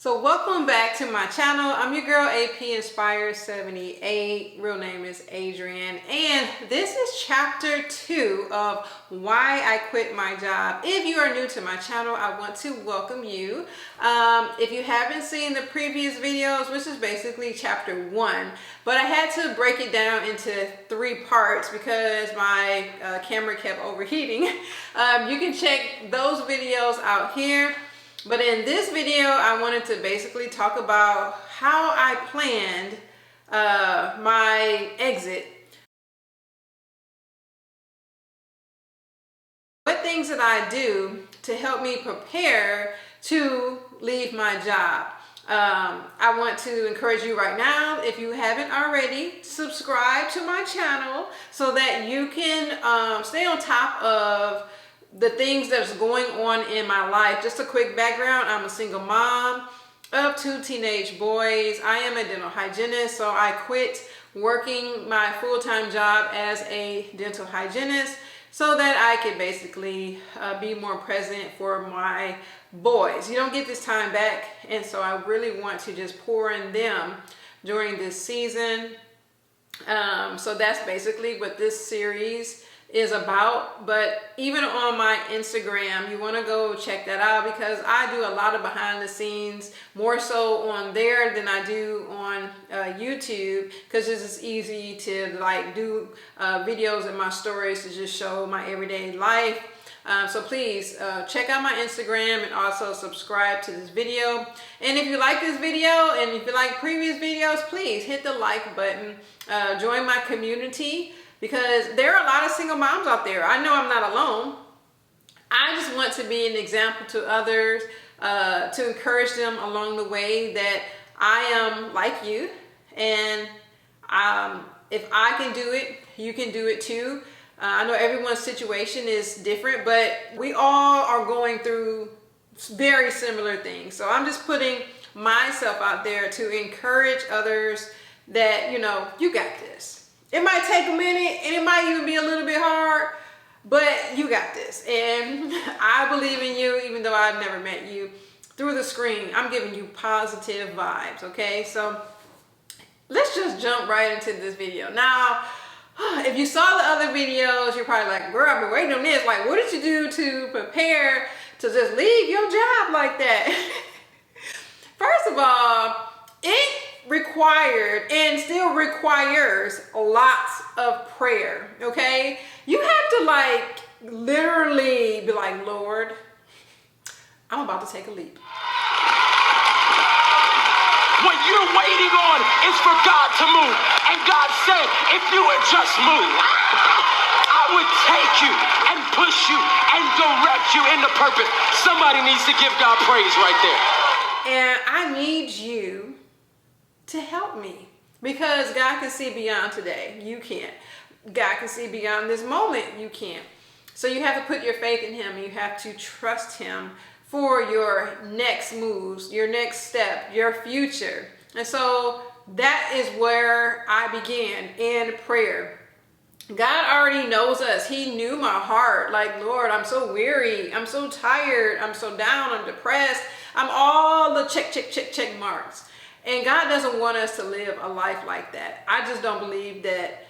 So welcome back to my channel. I'm your girl AP Inspired 78. Real name is Adrienne, and this is chapter 2 of why I quit my job. If you are new to my channel, I want to welcome you. If you haven't seen the previous videos, which is basically chapter 1, but I had to break it down into 3 parts because my camera kept overheating. You can check those videos out here. But in this video, I wanted to basically talk about how I planned my exit. What things that I do to help me prepare to leave my job. I want to encourage you right now, if you haven't already, subscribe to my channel so that you can stay on top of the things that's going on in my life. Just a quick background: I'm a single mom of 2 teenage boys. I am a dental hygienist, so I quit working my full-time job as a dental hygienist so that I could basically be more present for my boys. You don't get this time back, and so I really want to just pour in them during this season. So that's basically what this series is about. But even on my Instagram, you want to go check that out because I do a lot of behind the scenes, more so on there than I do on YouTube, because it's just easy to like do videos in my stories to just show my everyday life. So please check out my Instagram and also subscribe to this video. And if you like this video and if you like previous videos, please hit the like button, join my community, because there are a lot of single moms out there. I know I'm not alone. I just want to be an example to others, to encourage them along the way that I am like you. And if I can do it, you can do it too. I know everyone's situation is different, but we all are going through very similar things. So I'm just putting myself out there to encourage others that, you know, you got this. It might take a minute and it might even be a little bit hard, but you got this. And I believe in you, even though I've never met you through the screen. I'm giving you positive vibes, okay? So let's just jump right into this video. Now, if you saw the other videos, you're probably like, girl, I've been waiting on this. Like, what did you do to prepare to just leave your job like that? First of all, it required and still requires lots of prayer, okay? You have to like literally be like, Lord, I'm about to take a leap. What you're waiting on is for God to move. And God said, if you would just move, I would take you and push you and direct you into purpose. Somebody needs to give God praise right there. And I need you to help me, because God can see beyond today. You can't. God can see beyond this moment. You can't. So you have to put your faith in Him. You have to trust Him for your next moves, your next step, your future. And so that is where I began, in prayer. God already knows us. He knew my heart. Like, Lord, I'm so weary. I'm so tired. I'm so down. I'm depressed. I'm all the check marks. And God doesn't want us to live a life like that. I just don't believe that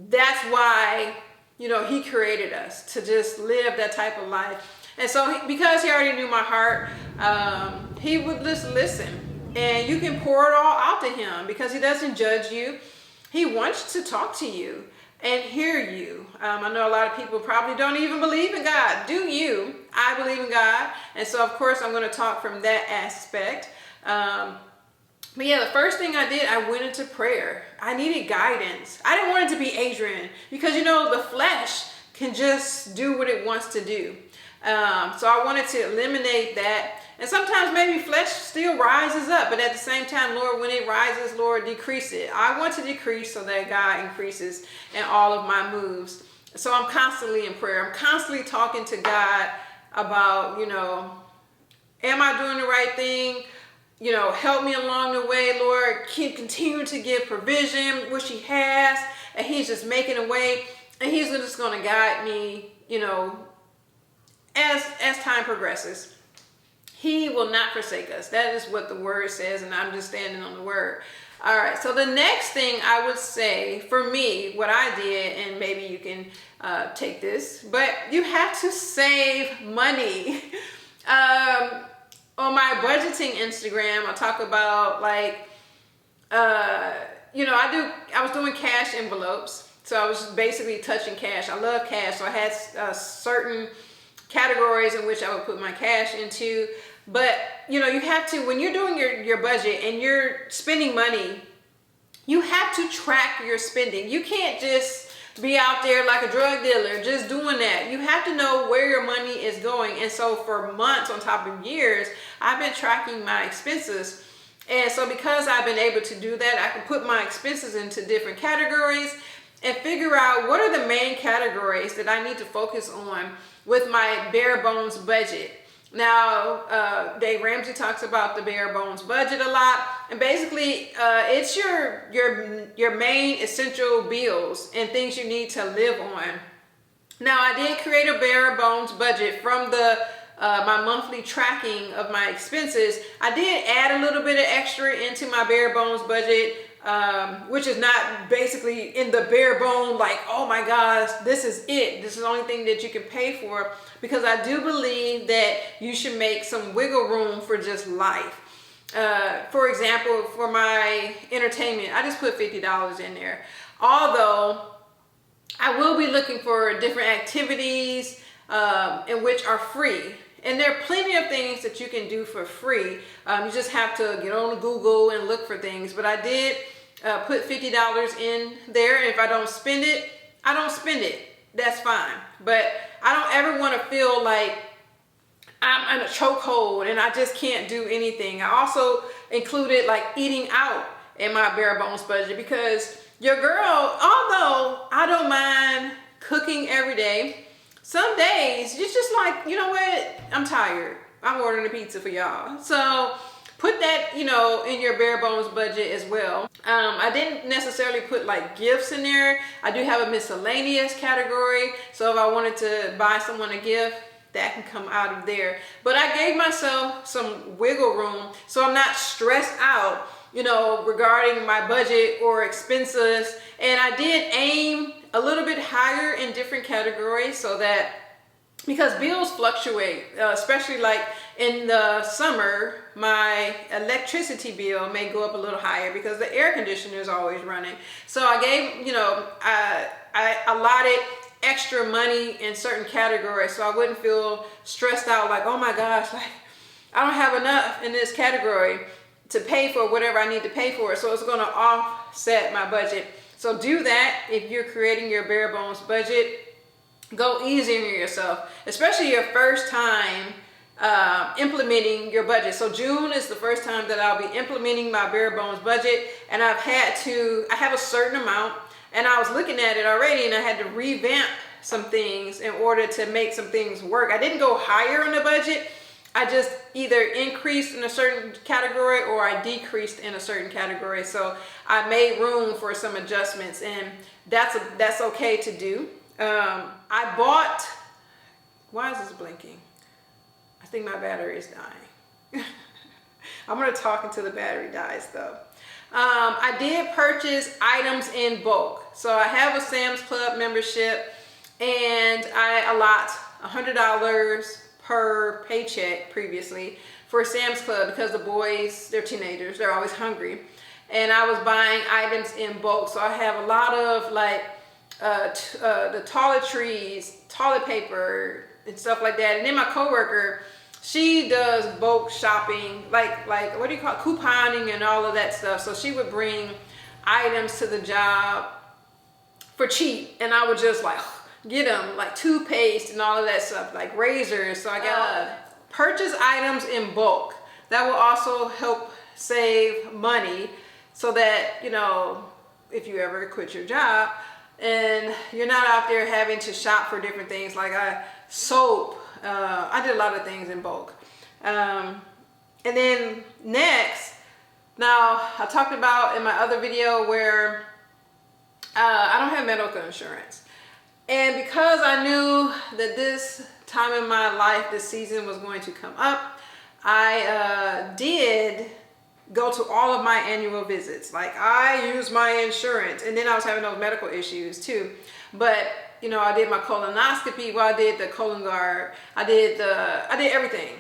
that's why, you know, He created us, to just live that type of life. And so because He already knew my heart, He would just listen. And you can pour it all out to Him because He doesn't judge you. He wants to talk to you and hear you. I know a lot of people probably don't even believe in God. Do you? I believe in God. And so, of course, I'm going to talk from that aspect. But yeah, the first thing I did, I went into prayer. I needed guidance. I didn't want it to be Adrienne because, you know, the flesh can just do what it wants to do. So I wanted to eliminate that. And sometimes maybe flesh still rises up, but at the same time, Lord, when it rises, Lord, decrease it. I want to decrease so that God increases in all of my moves. So I'm constantly in prayer. I'm constantly talking to God about, you know, am I doing the right thing? You know, help me along the way, Lord. Continue to give provision, which He has, and He's just making a way, and He's just going to guide me, you know, as time progresses. He will not forsake us. That is what the word says, and I'm just standing on the word. All right, so the next thing I would say for me, what I did, and maybe you can take this, but you have to save money. On my budgeting Instagram, I talk about like, you know, I was doing cash envelopes. So I was basically touching cash. I love cash. So I had certain categories in which I would put my cash into. But, you know, you have to, when you're doing your budget and you're spending money, you have to track your spending. You can't just be out there like a drug dealer just doing that. You have to know where your money is going. And so for months on top of years, I've been tracking my expenses. And so because I've been able to do that, I can put my expenses into different categories and figure out what are the main categories that I need to focus on with my bare bones budget. Now, Dave Ramsey talks about the bare bones budget a lot, and basically it's your main essential bills and things you need to live on. Now, I did create a bare bones budget from the my monthly tracking of my expenses. I did add a little bit of extra into my bare bones budget, which is not basically in the bare bone, like, oh my gosh, this is it. This is the only thing that you can pay for, because I do believe that you should make some wiggle room for just life. For example, for my entertainment, I just put $50 in there. Although I will be looking for different activities in which are free. And there are plenty of things that you can do for free. You just have to get on Google and look for things. But I did put $50 in there. And if I don't spend it, I don't spend it. That's fine. But I don't ever want to feel like I'm in a chokehold and I just can't do anything. I also included like eating out in my bare bones budget, because your girl, although I don't mind cooking every day, some days it's just like, you know what, I'm tired, I'm ordering a pizza for y'all. So put that, you know, in your bare bones budget as well. I didn't necessarily put like gifts in there. I do have a miscellaneous category, so if I wanted to buy someone a gift, that can come out of there. But I gave myself some wiggle room so I'm not stressed out, you know, regarding my budget or expenses. And I did aim a little bit higher in different categories, so that, because bills fluctuate, especially like in the summer, my electricity bill may go up a little higher because the air conditioner is always running. So I gave, you know, I allotted extra money in certain categories so I wouldn't feel stressed out like, oh my gosh, like I don't have enough in this category to pay for whatever I need to pay for. So it's going to offset my budget. So do that if you're creating your bare bones budget. Go easy on yourself, especially your first time implementing your budget. So June is the first time that I'll be implementing my bare bones budget, and I have a certain amount, and I was looking at it already, and I had to revamp some things in order to make some things work. I didn't go higher in the budget. I just either increased in a certain category or I decreased in a certain category. So I made room for some adjustments, and that's okay to do. I bought, why is this blinking? I think my battery is dying. I'm going to talk until the battery dies though. I did purchase items in bulk. So I have a Sam's Club membership, and I allot $100 per paycheck previously for Sam's Club, because the boys, they're teenagers, they're always hungry. And I was buying items in bulk. So I have a lot of like the toiletries, toilet paper and stuff like that. And then my coworker, she does bulk shopping, like what do you call it? Couponing and all of that stuff. So she would bring items to the job for cheap, and I would just like get them, like toothpaste and all of that stuff, like razors. So I got purchase items in bulk. That will also help save money, so that, you know, if you ever quit your job and you're not out there having to shop for different things like soap. I did a lot of things in bulk. And then next, now I talked about in my other video where I don't have medical insurance. And because I knew that this time in my life, this season was going to come up, I did go to all of my annual visits. Like, I used my insurance, and then I was having those medical issues too. But you know, I did my colonoscopy, well, I did the colon guard, I did everything,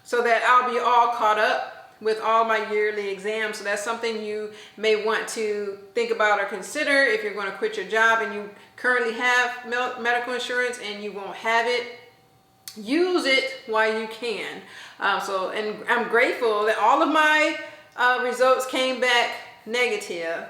so that I'll be all caught up with all my yearly exams. So that's something you may want to think about or consider if you're going to quit your job and you currently have medical insurance and you won't have it. Use it while you can. And I'm grateful that all of my results came back negative.